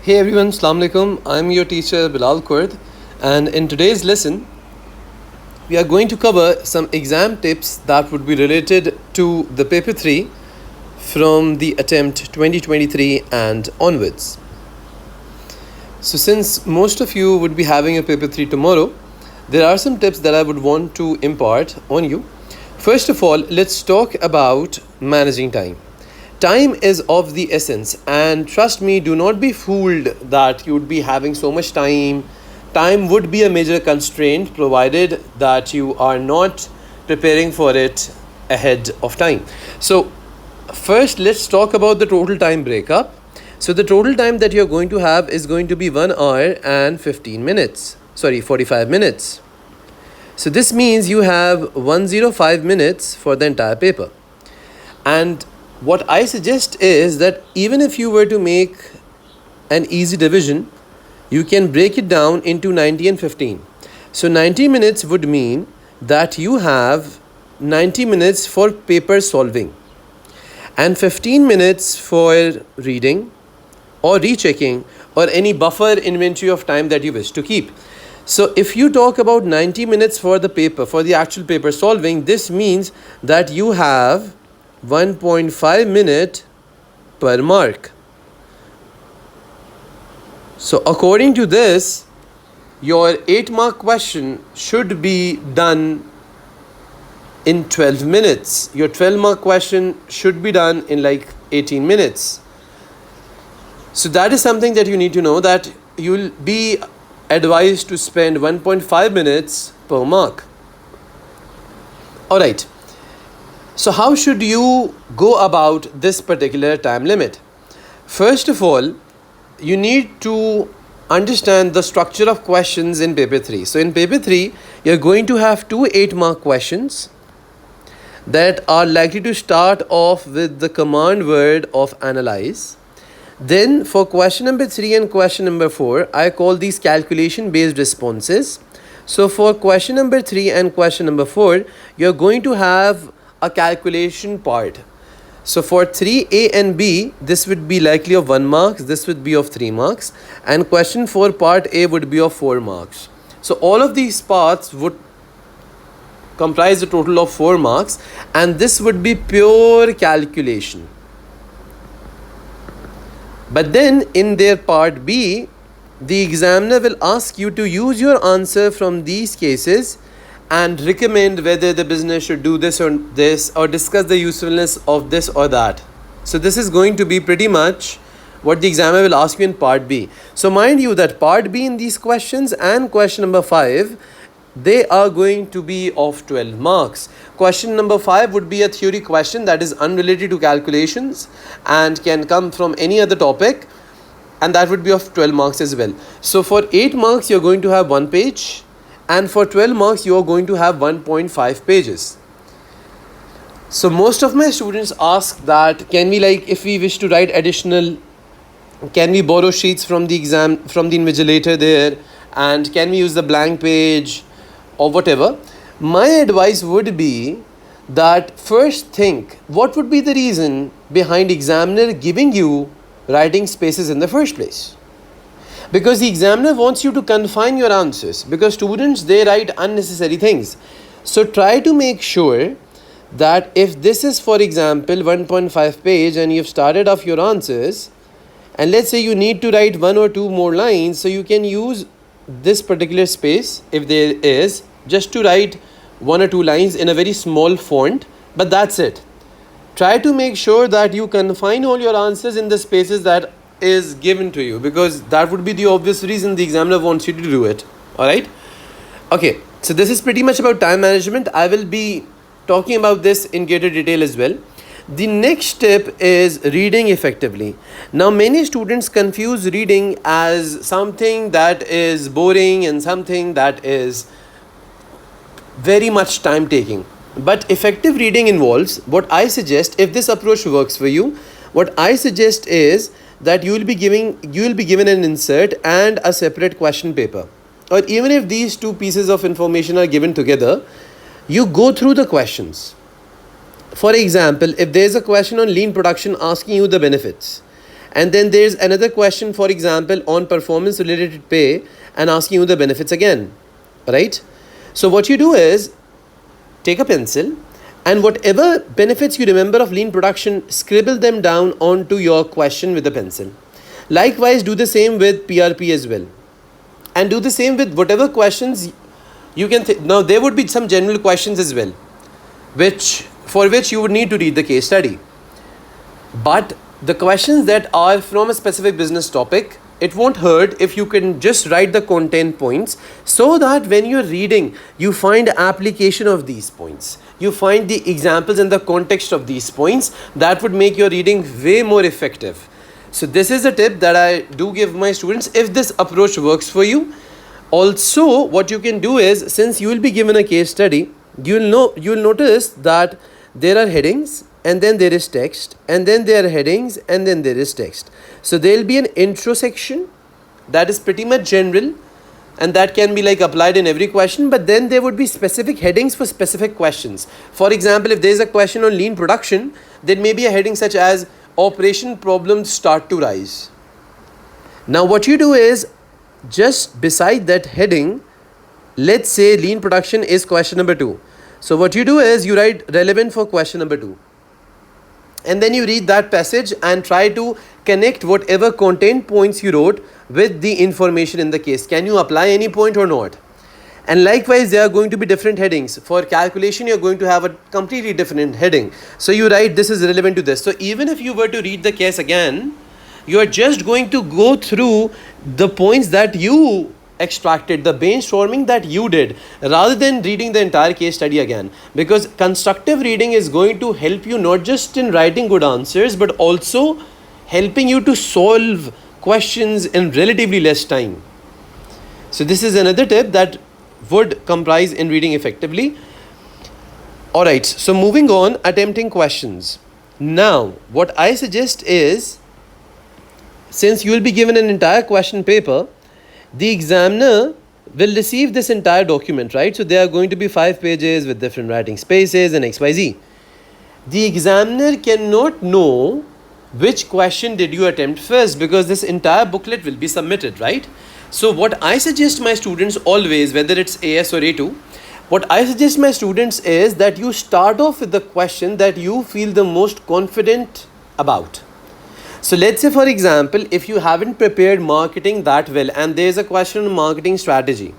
Hey everyone, Assalamu alaikum. I'm your teacher Bilal Kurd, and in today's lesson, we are going to cover some exam tips that would be related to the paper 3 from the attempt 2023 and onwards. So, since most of you would be having a paper 3 tomorrow, there are some tips that I would want to impart on you. First of all, let's talk about managing time. Time is of the essence, and trust me, do not be fooled that you would be having so much time. Time would be a major constraint provided that you are not preparing for it ahead of time. So, first, let's talk about the total time breakup. So, the total time that you're going to have is going to be 1 hour and 45 minutes. So, this means you have 105 minutes for the entire paper. And what I suggest is that even if you were to make an easy division, you can break it down into 90 and 15. So 90 minutes would mean that you have 90 minutes for paper solving and 15 minutes for reading or rechecking or any buffer inventory of time that you wish to keep. So if you talk about 90 minutes for the paper, for the actual paper solving, this means that you have 1.5 minute per mark. So according to this, your 8-mark question should be done in 12 minutes. Your 12-mark question should be done in like 18 minutes. So that is something that you need to know, that you will be advised to spend 1.5 minutes per mark. Alright. So how should you go about this particular time limit? First of all, you need to understand the structure of questions in paper 3. So in paper 3, you're going to have two 8-mark questions that are likely to start off with the command word of analyze. Then for question number 3 and question number 4, I call these calculation based responses. So for question number 3 and question number 4, you're going to have a calculation part. So for 3A and B, this would be likely of 1 mark, this would be of 3 marks, and question 4 part A would be of 4 marks. So all of these parts would comprise a total of 4 marks, and this would be pure calculation. But then in their part B, the examiner will ask you to use your answer from these cases and recommend whether the business should do this or discuss the usefulness of this or that. So this is going to be pretty much what the examiner will ask you in part B. So mind you that part B in these questions and question number 5, they are going to be of 12 marks. Question number 5 would be a theory question that is unrelated to calculations and can come from any other topic, and that would be of 12 marks as well. So for 8 marks, you're going to have 1 page. And for 12 marks, you are going to have 1.5 pages. So most of my students ask that, can we, like, if we wish to write additional, can we borrow sheets from the exam, from the invigilator there, and can we use the blank page or whatever? My advice would be that first think, what would be the reason behind examiner giving you writing spaces in the first place? Because the examiner wants you to confine your answers, because students, they write unnecessary things. So try to make sure that if this is, for example, 1.5 page and you've started off your answers, and let's say you need to write 1 or 2 more lines, so you can use this particular space, if there is, just to write 1 or 2 lines in a very small font, but that's it. Try to make sure that you confine all your answers in the spaces that is given to you, because that would be the obvious reason the examiner wants you to do it. Alright? Okay, so this is pretty much about time management. I will be talking about this in greater detail as well. The next tip is reading effectively. Now many students confuse reading as something that is boring and something that is very much time taking. But effective reading involves, what I suggest, if this approach works for you, what I suggest is that you will be given an insert and a separate question paper. Or even if these two pieces of information are given together, you go through the questions. For example, if there is a question on lean production asking you the benefits, And then there's another question, for example, on performance related pay and asking you the benefits again, right? So what you do is take a pencil and whatever benefits you remember of lean production, scribble them down onto your question with a pencil. Likewise, do the same with PRP as well. And do the same with whatever questions you can think. Now, there would be some general questions as well, for which you would need to read the case study. But the questions that are from a specific business topic, it won't hurt if you can just write the content points so that when you're reading, you find application of these points. You find the examples and the context of these points. That would make your reading way more effective. So this is a tip that I do give my students if this approach works for you. Also, what you can do is, since you will be given a case study, you will notice that there are headings and then there is text and then there are headings and then there is text. So there will be an intro section that is pretty much general and that can be like applied in every question, but then there would be specific headings for specific questions. For example, if there is a question on lean production, there may be a heading such as operation problems start to rise. Now what you do is, just beside that heading, let's say lean production is question number 2. So what you do is you write relevant for question number 2. And then you read that passage and try to connect whatever content points you wrote with the information in the case. Can you apply any point or not? And likewise, there are going to be different headings. For calculation, you're going to have a completely different heading. So you write this is relevant to this. So even if you were to read the case again, you are just going to go through the points that you extracted, the brainstorming that you did, rather than reading the entire case study again. Because constructive reading is going to help you not just in writing good answers, but also helping you to solve questions in relatively less time. So this is another tip that would comprise in reading effectively. Alright, so moving on, attempting questions. Now, what I suggest is, since you will be given an entire question paper, the examiner will receive this entire document, right? So there are going to be 5 pages with different writing spaces and XYZ. The examiner cannot know which question did you attempt first because this entire booklet will be submitted, right? So what I suggest my students always, whether it's AS or A2, what I suggest my students is that you start off with the question that you feel the most confident about. So let's say, for example, if you haven't prepared marketing that well and there's a question on marketing strategy,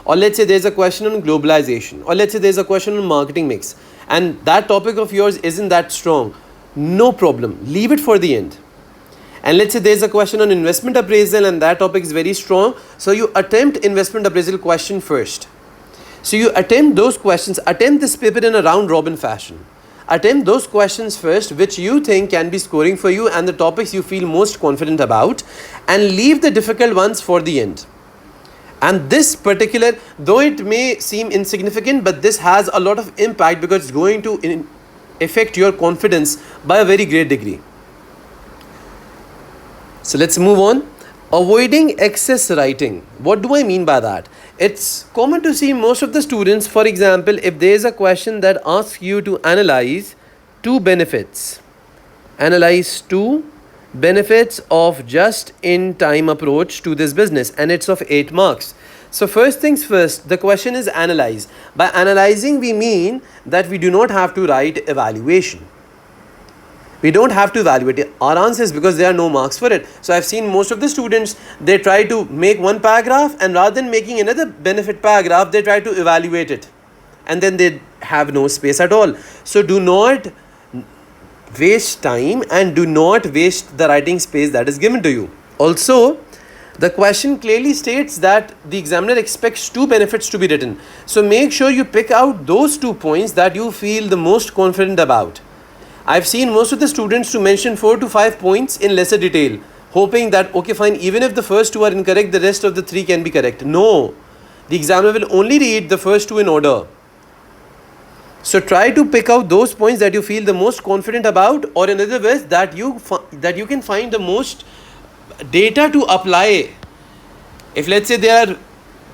or let's say there's a question on globalization, or let's say there's a question on marketing mix, and that topic of yours isn't that strong, no problem, leave it for the end. And let's say there's a question on investment appraisal and that topic is very strong, so you attempt investment appraisal question first. So you attempt those questions, attempt this paper in a round robin fashion. Attempt those questions first which you think can be scoring for you and the topics you feel most confident about, and leave the difficult ones for the end. And this particular, though it may seem insignificant, but this has a lot of impact because it's going to affect your confidence by a very great degree. So let's move on. Avoiding excess writing. What do I mean by that? It's common to see most of the students, for example, if there is a question that asks you to analyze 2 benefits. Analyze 2 benefits of just-in-time approach to this business, and it's of 8 marks. So first things first, the question is analyze. By analyzing, we mean that we do not have to write evaluation. We don't have to evaluate our answers because there are no marks for it. So I've seen most of the students, they try to make one paragraph and rather than making another benefit paragraph, they try to evaluate it. And then they have no space at all. So do not waste time and do not waste the writing space that is given to you. Also, the question clearly states that the examiner expects 2 benefits to be written. So make sure you pick out those 2 points that you feel the most confident about. I've seen most of the students to mention 4 to 5 points in lesser detail, hoping that, okay, fine, even if the first 2 are incorrect, the rest of the 3 can be correct. No, the examiner will only read the first 2 in order. So try to pick out those points that you feel the most confident about, or in other words, that you can find the most data to apply. If let's say there are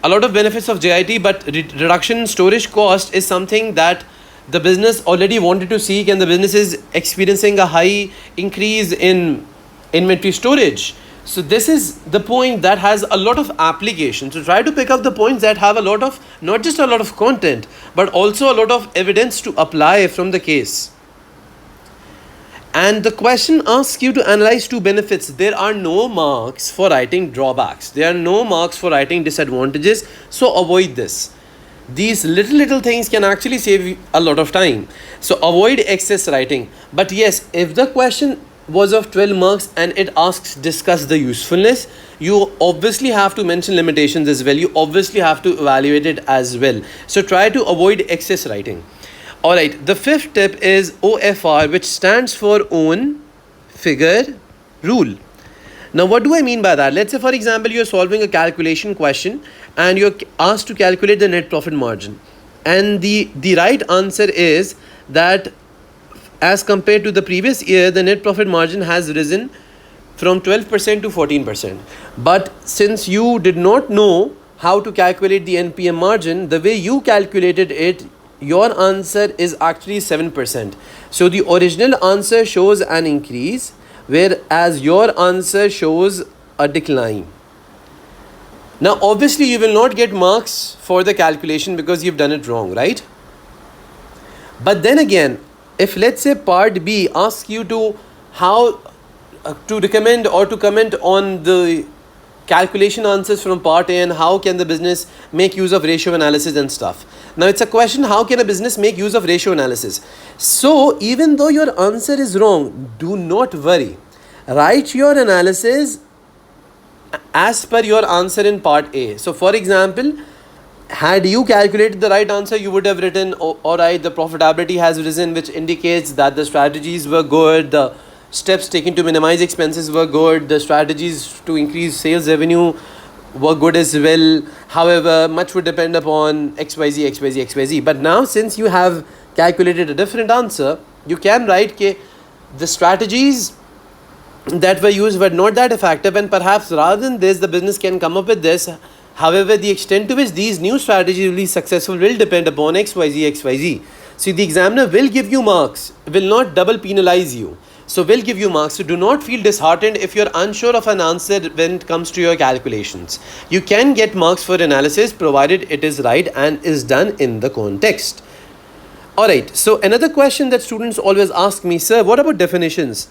a lot of benefits of JIT, but reduction in storage cost is something that the business already wanted to seek, and the business is experiencing a high increase in inventory storage. So this is the point that has a lot of application. So try to pick up the points that have a lot of, not just a lot of content, but also a lot of evidence to apply from the case. And the question asks you to analyze two benefits. There are no marks for writing drawbacks. There are no marks for writing disadvantages. So avoid this. These little things can actually save you a lot of time. So avoid excess writing. But yes, if the question was of 12 marks and it asks discuss the usefulness, you obviously have to mention limitations as well. You obviously have to evaluate it as well. So try to avoid excess writing. Alright, the fifth tip is OFR, which stands for own figure rule. Now what do I mean by that? Let's say for example you're solving a calculation question and you're asked to calculate the net profit margin, and the right answer is that as compared to the previous year, the net profit margin has risen from 12% to 14%. But since you did not know how to calculate the NPM margin, the way you calculated it, your answer is actually 7%. So the original answer shows an increase, whereas your answer shows a decline. Now obviously you will not get marks for the calculation because you've done it wrong, right? But then again, if let's say part B asks you to to recommend or to comment on the calculation answers from part A and how can the business make use of ratio analysis and stuff. Now it's a question, how can a business make use of ratio analysis? So even though your answer is wrong, do not worry. Write your analysis as per your answer in part A. So for example, had you calculated the right answer, you would have written, alright, the profitability has risen, which indicates that the strategies were good, the steps taken to minimize expenses were good, the strategies to increase sales revenue were good as well. However, much would depend upon XYZ, XYZ, XYZ. But now since you have calculated a different answer, you can write the strategies that were used were not that effective, and perhaps rather than this, the business can come up with this. However, the extent to which these new strategies will be successful will depend upon XYZ, XYZ. So the examiner will give you marks, will not double penalize you. So will give you marks. So do not feel disheartened if you're unsure of an answer when it comes to your calculations. You can get marks for analysis provided it is right and is done in the context. Alright, so another question that students always ask me, sir, what about definitions?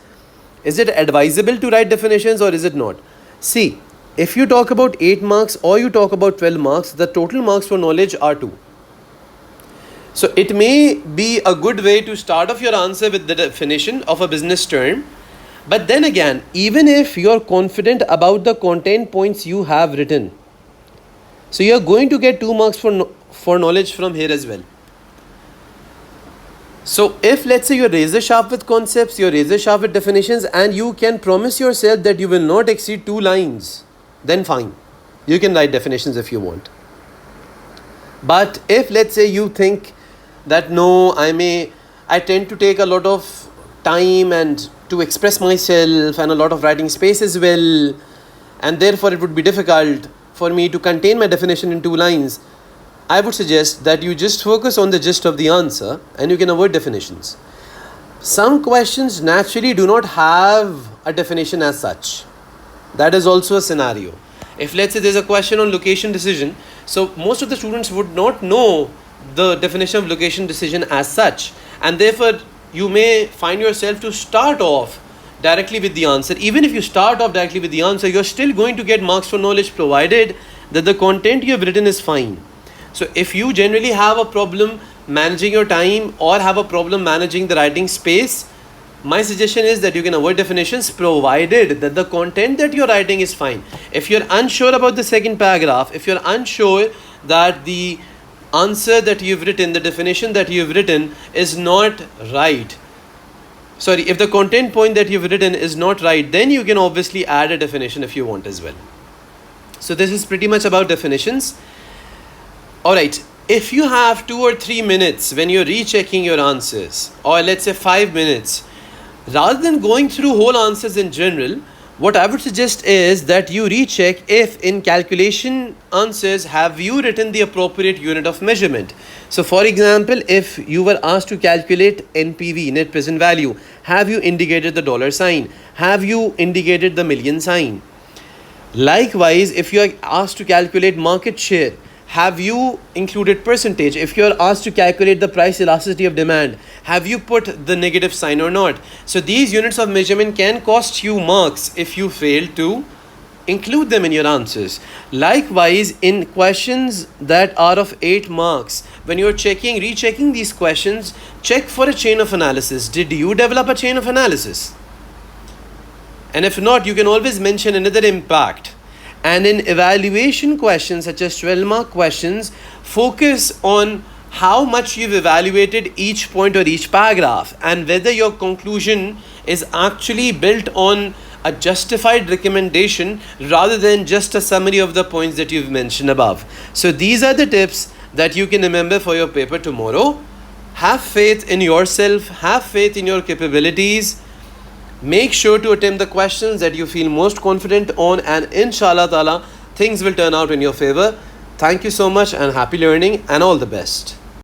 Is it advisable to write definitions or is it not? See, if you talk about 8 marks or you talk about 12 marks, the total marks for knowledge are 2. So it may be a good way to start off your answer with the definition of a business term. But then again, even if you're confident about the content points you have written, so you're going to get 2 marks for knowledge from here as well. So if let's say you're razor sharp with concepts, you're razor sharp with definitions, and you can promise yourself that you will not exceed 2 lines, then fine. You can write definitions if you want. But if let's say you think that no, I tend to take a lot of time and to express myself and a lot of writing space as well, and therefore it would be difficult for me to contain my definition in 2 lines, I would suggest that you just focus on the gist of the answer and you can avoid definitions. Some questions naturally do not have a definition as such. That is also a scenario. If let's say there's a question on location decision, so most of the students would not know the definition of location decision as such, and therefore you may find yourself to start off directly with the answer. Even if you start off directly with the answer, you're still going to get marks for knowledge provided that the content you have written is fine. So if you generally have a problem managing your time or have a problem managing the writing space, my suggestion is that you can avoid definitions provided that the content that you're writing is fine. If you're unsure about the second paragraph, if you're unsure that the answer that you've written, the definition that you've written is not right, if the content point that you've written is not right, then you can obviously add a definition if you want as well. So this is pretty much about definitions. Alright, if you have 2 or 3 minutes when you're rechecking your answers, or let's say 5 minutes, rather than going through whole answers in general, What I would suggest is that you recheck if in calculation answers have you written the appropriate unit of measurement. So for example, if you were asked to calculate NPV, net present value, have you indicated the dollar sign? Have you indicated the million sign? Likewise, if you are asked to calculate market share, have you included percentage? If you are asked to calculate the price elasticity of demand, have you put the negative sign or not? So these units of measurement can cost you marks if you fail to include them in your answers. Likewise, in questions that are of 8 marks, when you're rechecking these questions, check for a chain of analysis. Did you develop a chain of analysis? And if not, you can always mention another impact. And in evaluation questions such as 12-mark questions, focus on how much you've evaluated each point or each paragraph and whether your conclusion is actually built on a justified recommendation rather than just a summary of the points that you've mentioned above. So these are the tips that you can remember for your paper tomorrow. Have faith in yourself, have faith in your capabilities. Make sure to attempt the questions that you feel most confident on, and inshallah ta'ala, things will turn out in your favor. Thank you so much and happy learning and all the best.